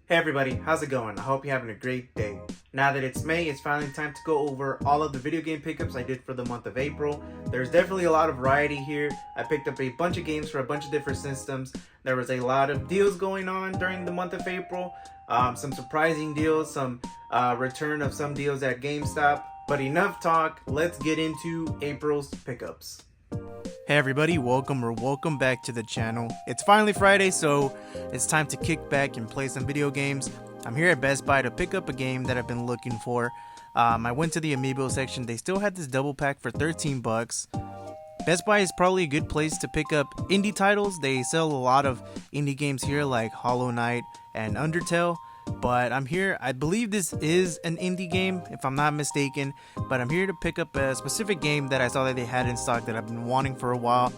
Hey everybody, how's it going? I hope you're having a great day. Now that it's May, it's finally time to go over all of the video game pickups I did for the month of April. There's definitely a lot of variety here. I picked up a bunch of games for a bunch of different systems. There was a lot of deals going on during the month of April. Some surprising deals, some return of some deals at GameStop. But enough talk, let's get into April's pickups. Hey everybody, welcome back to the channel. It's finally Friday, so it's time to kick back and play some video games. I'm here at Best Buy to pick up a game that I've been looking for. I went to the Amiibo section. They still had this double pack for 13 bucks. Best Buy is probably a good place to pick up indie titles. They sell a lot of indie games here like Hollow Knight and Undertale. But I'm here, I believe this is an indie game, if I'm not mistaken. But I'm here to pick up a specific game that I saw that they had in stock that I've been wanting for a while.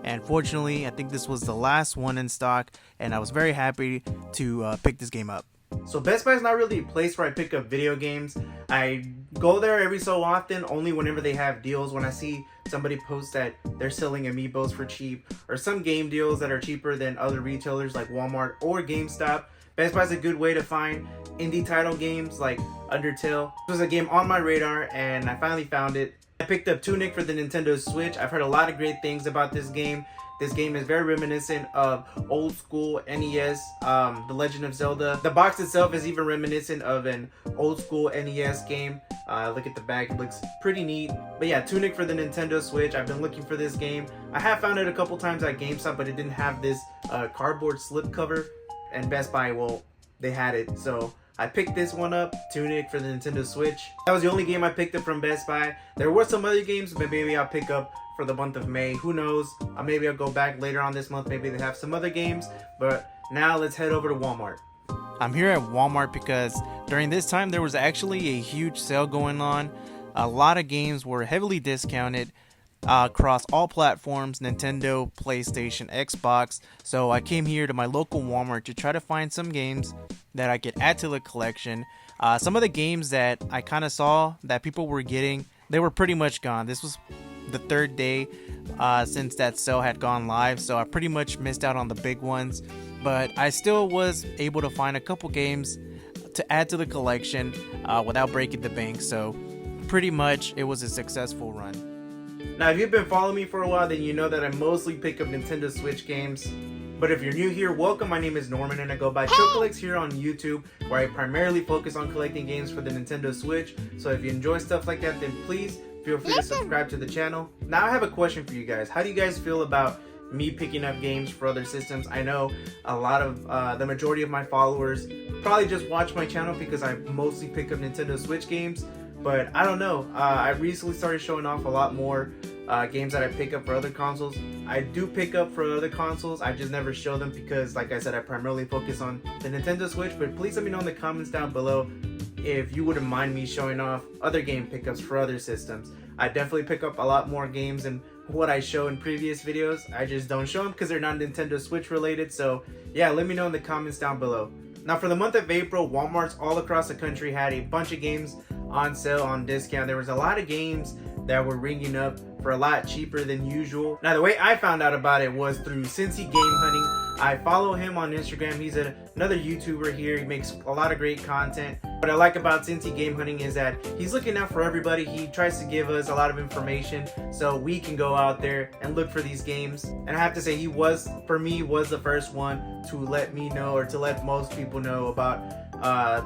And fortunately, I think this was the last one in stock, and I was very happy to pick this game up. So Best Buy is not really a place where I pick up video games. I go there every so often, only whenever they have deals. When I see somebody post that they're selling Amiibos for cheap, or some game deals that are cheaper than other retailers like Walmart or GameStop. Best Buy is a good way to find indie title games like Undertale. This was a game on my radar and I finally found it. I picked up Tunic for the Nintendo Switch. I've heard a lot of great things about this game. This game is very reminiscent of old school NES, The Legend of Zelda. The box itself is even reminiscent of an old school NES game. Look at the back, it looks pretty neat. But yeah, Tunic for the Nintendo Switch. I've been looking for this game. I have found it a couple times at GameStop, but it didn't have this cardboard slipcover. And Best Buy, well, they had it. So I picked this one up, Tunic for the Nintendo Switch. That was the only game I picked up from Best Buy. There were some other games, but maybe I'll pick up for the month of May. Who knows? Maybe I'll go back later on this month. Maybe they have some other games. But now let's head over to Walmart. I'm here at Walmart because during this time there was actually a huge sale going on. A lot of games were heavily discounted. Across all platforms, Nintendo, PlayStation, Xbox. So I came here to my local Walmart to try to find some games that I could add to the collection. Some of the games that I kind of saw that people were getting, they were pretty much gone. This was the third day since that sale had gone live, so I pretty much missed out on the big ones. But I still was able to find a couple games to add to the collection without breaking the bank. So pretty much it was a successful run. Now, if you've been following me for a while, then you know that I mostly pick up Nintendo Switch games. But if you're new here, welcome. My name is Norman and I go by Chocolix here on YouTube, where I primarily focus on collecting games for the Nintendo Switch. So if you enjoy stuff like that, then please feel free to subscribe to the channel. Now I have a question for you guys. How do you guys feel about me picking up games for other systems? I know a lot of the majority of my followers probably just watch my channel because I mostly pick up Nintendo Switch games. But I don't know, I recently started showing off a lot more games that I pick up for other consoles. I do pick up for other consoles, I just never show them because, like I said, I primarily focus on the Nintendo Switch. But please let me know in the comments down below if you wouldn't mind me showing off other game pickups for other systems. I definitely pick up a lot more games than what I show in previous videos. I just don't show them because they're not Nintendo Switch related. So yeah, let me know in the comments down below. Now for the month of April, Walmarts all across the country had a bunch of games on sale, on discount. There was a lot of games that were ringing up for a lot cheaper than usual. Now the way I found out about it was through Cincy Game Hunting. I follow him on Instagram. He's another YouTuber here. He makes a lot of great content. What I like about Cincy Game Hunting is that he's looking out for everybody. He tries to give us a lot of information so we can go out there and look for these games. And I have to say, he was, for me, was the first one to let me know, or to let most people know about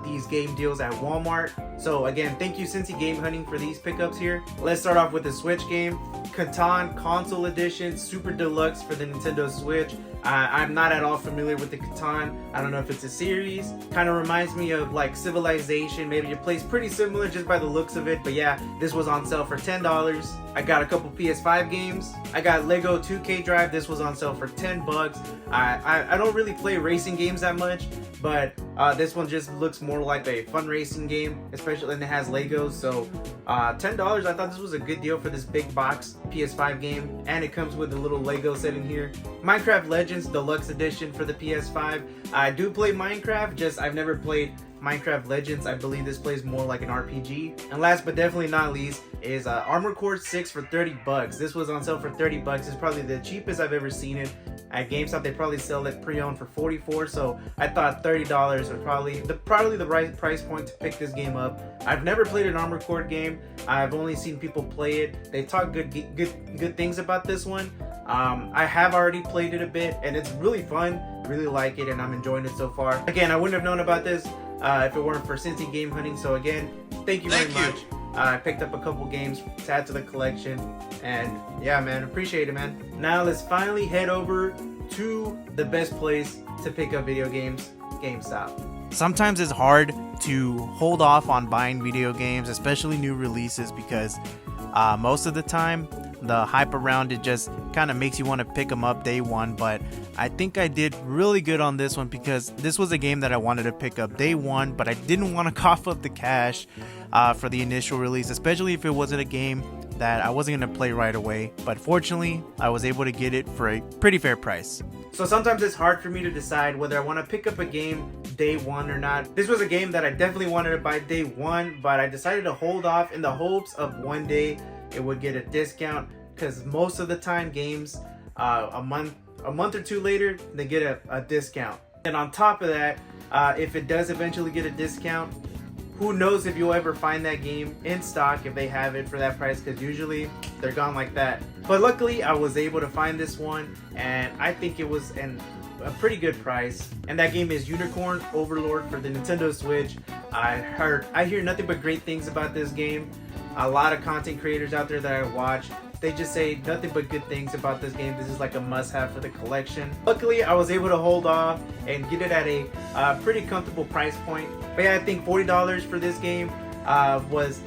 these game deals at Walmart. So again, thank you Cincy Game Hunting for these pickups here. Let's start off with the Switch game. Catan Console Edition Super Deluxe for the Nintendo Switch. I'm not at all familiar with the Catan. I don't know if it's a series. Kind of reminds me of like Civilization. Maybe it plays pretty similar just by the looks of it. But yeah, this was on sale for $10. I got a couple PS5 games. I got Lego 2K Drive. This was on sale for 10 bucks. I don't really play racing games that much, but this one just looks more like a fun racing game, especially when it has Legos. So $10, I thought this was a good deal for this big box PS5 game, and it comes with a little Lego set in here. Minecraft Legends Deluxe Edition for the PS5. I do play Minecraft, just I've never played Minecraft Legends. I believe this plays more like an RPG. And last but definitely not least is Armored Core 6 for 30 bucks. This was on sale for 30 bucks. It's probably the cheapest I've ever seen it. At GameStop, they probably sell it pre-owned for $44, so I thought $30 was probably the right price point to pick this game up. I've never played an Armored Core game. I've only seen people play it. They talk good things about this one. I have already played it a bit, and it's really fun. I really like it, and I'm enjoying it so far. Again, I wouldn't have known about this if it weren't for Cincy Game Hunting. So again, thank you very much. I picked up a couple games to add to the collection, and yeah, man, appreciate it, man. Now let's finally head over to the best place to pick up video games, GameStop. Sometimes it's hard to hold off on buying video games, especially new releases, because most of the time the hype around it just kind of makes you want to pick them up day one. But I think I did really good on this one, because this was a game that I wanted to pick up day one, but I didn't want to cough up the cash for the initial release, especially if it wasn't a game that I wasn't going to play right away. But fortunately, I was able to get it for a pretty fair price. So sometimes it's hard for me to decide whether I want to pick up a game day one or not. This was a game that I definitely wanted to buy day one, but I decided to hold off in the hopes of one day it would get a discount, because most of the time games a month or two later they get a discount. And on top of that, if it does eventually get a discount, who knows if you'll ever find that game in stock if they have it for that price, because usually they're gone like that. But luckily I was able to find this one, and I think it was a pretty good price. And that game is Unicorn Overlord for the Nintendo Switch. I hear nothing but great things about this game. A lot of content creators out there that I watch, they just say nothing but good things about this game. This is like a must-have for the collection. Luckily, I was able to hold off and get it at a pretty comfortable price point. But yeah, I think $40 for this game was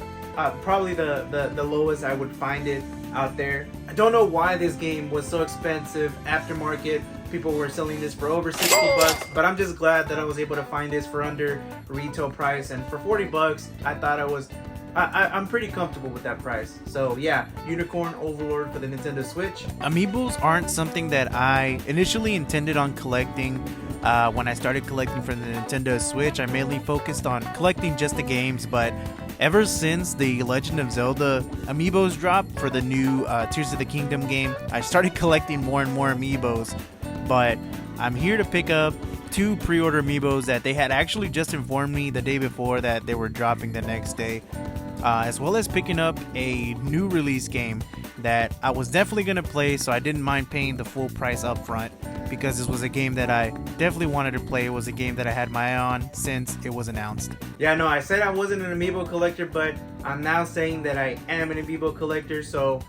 probably the lowest I would find it out there. I don't know why this game was so expensive aftermarket. People were selling this for over 60 bucks, but I'm just glad that I was able to find this for under retail price. And for 40 bucks, I thought I'm pretty comfortable with that price. So yeah, Unicorn Overlord for the Nintendo Switch. Amiibos aren't something that I initially intended on collecting. When I started collecting for the Nintendo Switch, I mainly focused on collecting just the games, but ever since the Legend of Zelda Amiibos dropped for the new Tears of the Kingdom game, I started collecting more and more Amiibos. But I'm here to pick up 2 pre-order Amiibos that they had actually just informed me the day before that they were dropping the next day, as well as picking up a new release game that I was definitely going to play, so I didn't mind paying the full price up front, because this was a game that I definitely wanted to play. It was a game that I had my eye on since it was announced. Yeah, no, I said I wasn't an Amiibo collector, but I'm now saying that I am an Amiibo collector, so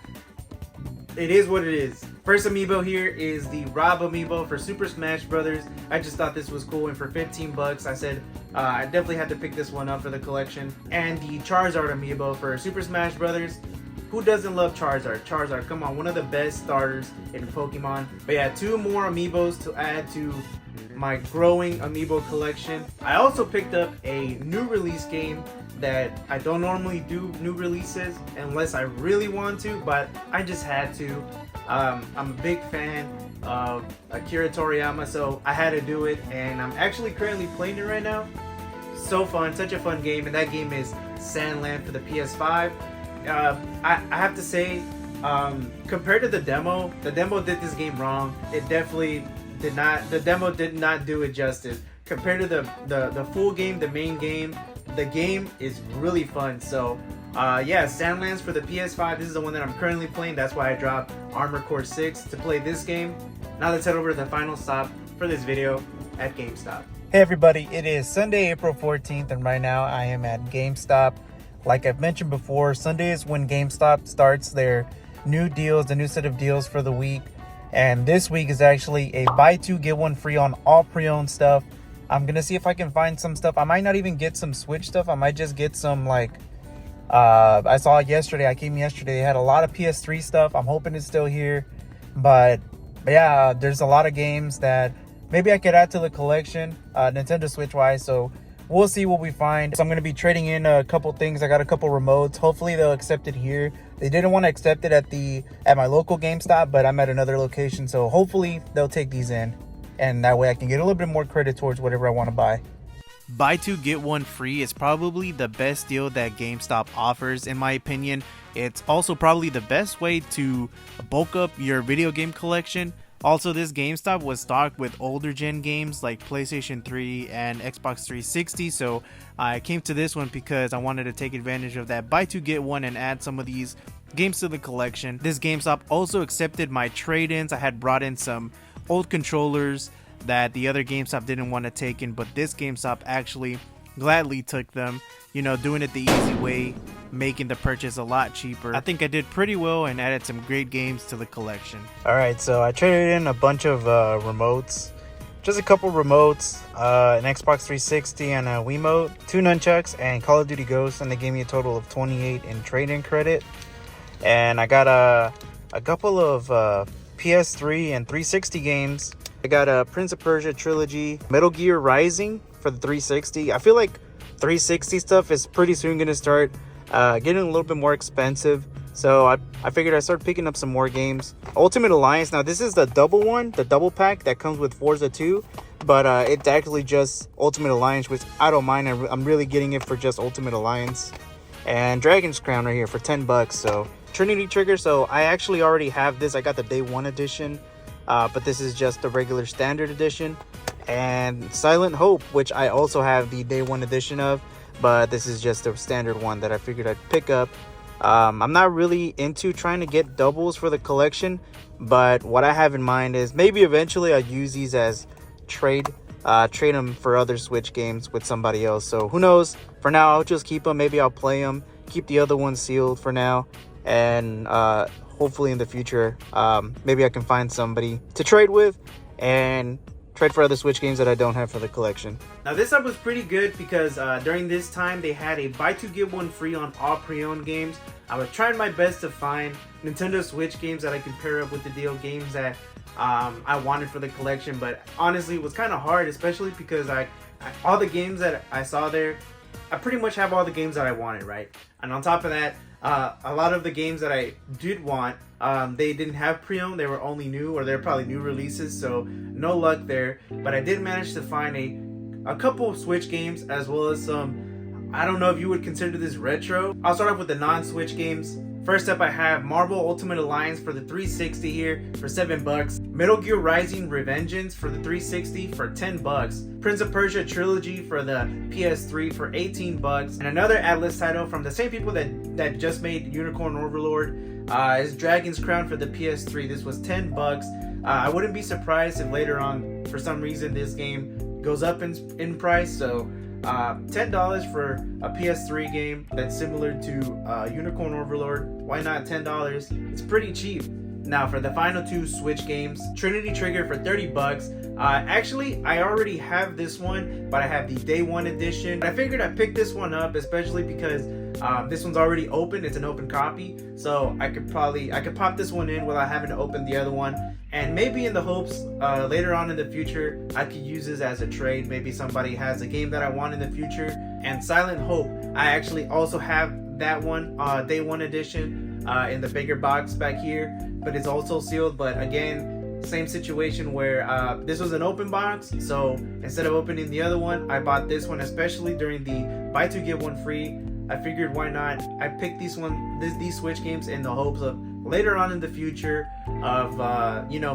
it is what it is. First Amiibo here is the Rob Amiibo for Super Smash Brothers. I just thought this was cool, and for 15 bucks, I said I definitely had to pick this one up for the collection. And the Charizard Amiibo for Super Smash Brothers. Who doesn't love Charizard? Charizard, come on, one of the best starters in Pokemon. But yeah, 2 more Amiibos to add to my growing Amiibo collection. I also picked up a new release game that I don't normally do new releases unless I really want to, but I just had to. I'm a big fan of Akira Toriyama, so I had to do it, and I'm actually currently playing it right now. So fun, such a fun game, and that game is Sandland for the PS5. I have to say, compared to the demo did this game wrong. It definitely did not. The demo did not do it justice. Compared to the full game, the main game, the game is really fun. So yeah, Sandlands for the PS5. This is the one that I'm currently playing. That's why I dropped Armored Core 6 to play this game. Now let's head over to the final stop for this video at GameStop. Hey everybody, it is Sunday, April 14th, and right now I am at GameStop. Like I've mentioned before, Sunday is when GameStop starts their new deals, the new set of deals for the week. And this week is actually a buy 2, get 1 free on all pre-owned stuff. I'm going to see if I can find some stuff. I might not even get some Switch stuff. I might just get some, like, I saw yesterday, I came yesterday, they had a lot of PS3 stuff. I'm hoping it's still here. But yeah, there's a lot of games that maybe I could add to the collection, Nintendo Switch wise. So we'll see what we find. So I'm going to be trading in a couple things. I got a couple remotes. Hopefully they'll accept it here. They didn't want to accept it at my local GameStop, but I'm at another location. So hopefully they'll take these in, and that way I can get a little bit more credit towards whatever I want to buy. buy two get one free is probably the best deal that GameStop offers, in my opinion. It's also probably the best way to bulk up your video game collection. Also, this GameStop was stocked with older gen games like PlayStation 3 and Xbox 360, so I came to this one because I wanted to take advantage of that buy two get one and add some of these games to the collection. This GameStop also accepted my trade-ins. I had brought in some old controllers that the other GameStop didn't want to take in, but this GameStop actually gladly took them, you know, doing it the easy way, making the purchase a lot cheaper. I think I did pretty well and added some great games to the collection. Alright, so I traded in a bunch of remotes, just a couple remotes, an Xbox 360 and a Wiimote, 2 nunchucks, and Call of Duty Ghosts, and they gave me a total of 28 in trade-in credit. And I got a couple of PS3 and 360 games. I got a Prince of Persia trilogy, Metal Gear Rising for the 360. I feel like 360 stuff is pretty soon going to start getting a little bit more expensive. So I figured I'd start picking up some more games. Ultimate Alliance. Now this is the double one, the double pack that comes with Forza 2. But it's actually just Ultimate Alliance, which I don't mind. I'm really getting it for just Ultimate Alliance. And Dragon's Crown right here for 10 bucks. So Trinity Trigger. So I actually already have this. I got the day one edition. But this is just the regular standard edition. And Silent Hope, which I also have the day one edition of, but this is just the standard one that I figured I'd pick up. I'm not really into trying to get doubles for the collection, but what I have in mind is maybe eventually I'll use these as trade them for other Switch games with somebody else. So who knows? For now, I'll just keep them. Maybe I'll play them, keep the other ones sealed for now, and hopefully in the future, maybe I can find somebody to trade with and trade for other Switch games that I don't have for the collection. Now this up was pretty good because during this time they had a buy two get one free on all pre-owned games. I was trying my best to find Nintendo Switch games that I could pair up with the deal, games that I wanted for the collection, but honestly it was kind of hard, especially because I all the games that I saw there, I pretty much have all the games that I wanted, right? And on top of that, a lot of the games that I did want, they didn't have pre-owned. They were only new, or they're probably new releases, so no luck there. But I did manage to find a couple of Switch games, as well as some, I don't know if you would consider this retro. I'll start off with the non-Switch games. First up, I have Marvel Ultimate Alliance for the 360 here for 7 bucks. Metal Gear Rising Revengeance for the 360 for 10 bucks. Prince of Persia Trilogy for the PS3 for 18 bucks. And another Atlas title from the same people that just made Unicorn Overlord is Dragon's Crown for the PS3. This was 10 bucks. I wouldn't be surprised if later on, for some reason, this game goes up in price. So $10 for a PS3 game that's similar to Unicorn Overlord. Why not $10? It's pretty cheap. Now for the final two Switch games, Trinity Trigger for 30 bucks. Actually, I already have this one, but I have the day one edition. I figured I'd pick this one up, especially because this one's already open. It's an open copy, so I could pop this one in without having to open the other one. And maybe in the hopes later on in the future, I could use this as a trade. Maybe somebody has a game that I want in the future. And Silent Hope, I actually also have that one, day one edition, in the bigger box back here, but it's also sealed. But again, same situation where this was an open box, so instead of opening the other one, I bought this one, especially during the buy two get one free. I figured why not. I picked these Switch games in the hopes of later on in the future of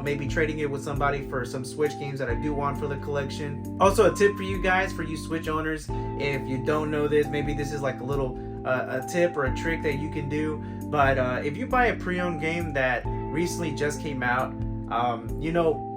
maybe trading it with somebody for some Switch games that I do want for the collection. Also, a tip for you guys, for you Switch owners, if you don't know this, maybe this is like a little a tip or a trick that you can do. But if you buy a pre-owned game that recently just came out,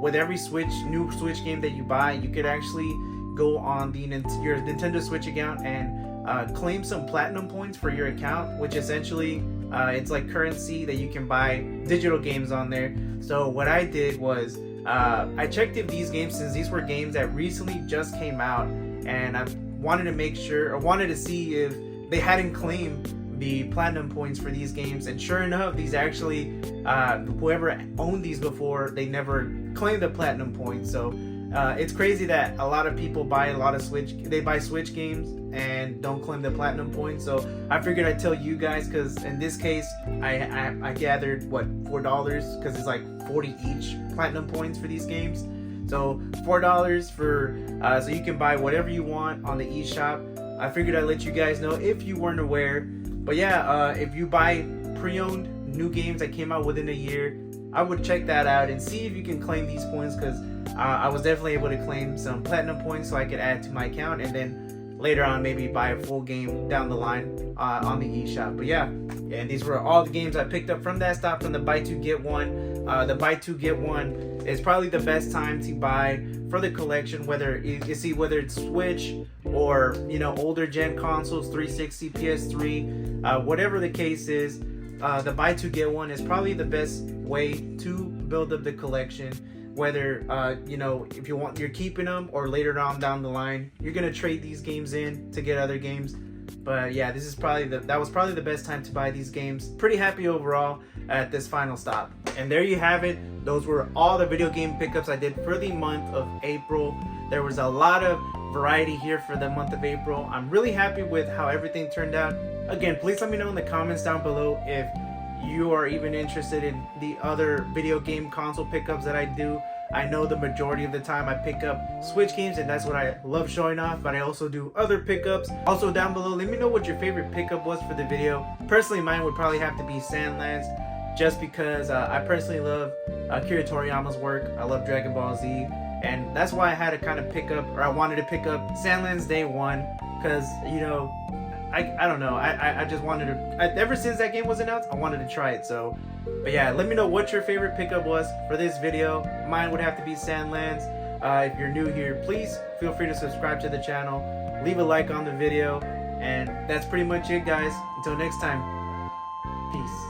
with every new Switch game that you buy, you could actually go on your Nintendo Switch account and claim some platinum points for your account, which essentially it's like currency that you can buy digital games on there. So what I did was I checked if these games, since these were games that recently just came out, and I wanted to see if they hadn't claimed the platinum points for these games. And sure enough, these actually whoever owned these before, they never claimed the platinum points. So it's crazy that a lot of people buy Switch games and don't claim the platinum points. So I figured I'd tell you guys, because in this case I gathered $4, because it's like 40 each platinum points for these games. So $4 for so you can buy whatever you want on the eShop. I figured I'd let you guys know if you weren't aware. But yeah, if you buy pre-owned new games that came out within a year, I would check that out and see if you can claim these points, because I was definitely able to claim some platinum points so I could add to my account, and then later on maybe buy a full game down the line on the eShop. But yeah, and these were all the games I picked up from that stop, from the buy two get one. The buy two get one is probably the best time to buy for the collection, whether it's Switch or older gen consoles, 360, PS3, whatever the case is. The buy two get one is probably the best way to build up the collection. Whether if you're keeping them, or later on down the line you're gonna trade these games in to get other games. But yeah, this is that was probably the best time to buy these games. Pretty happy overall at this final stop. And there you have it. Those were all the video game pickups I did for the month of April. There was a lot of variety here for the month of April. I'm really happy with how everything turned out. Again, please let me know in the comments down below if you are even interested in the other video game console pickups that I do. I know the majority of the time I pick up Switch games, and that's what I love showing off, but I also do other pickups. Also down below, let me know what your favorite pickup was for the video. Personally, mine would probably have to be Sandlands, just because I personally love Akira Toriyama's work. I love Dragon Ball Z, and that's why I had to kind of pick up, or I wanted to pick up Sandlands day one, because I don't know, I just wanted to, ever since that game was announced, I wanted to try it. So, but yeah, let me know what your favorite pickup was for this video. Mine would have to be Sandlands. If you're new here, please feel free to subscribe to the channel, leave a like on the video, and that's pretty much it, guys. Until next time, peace.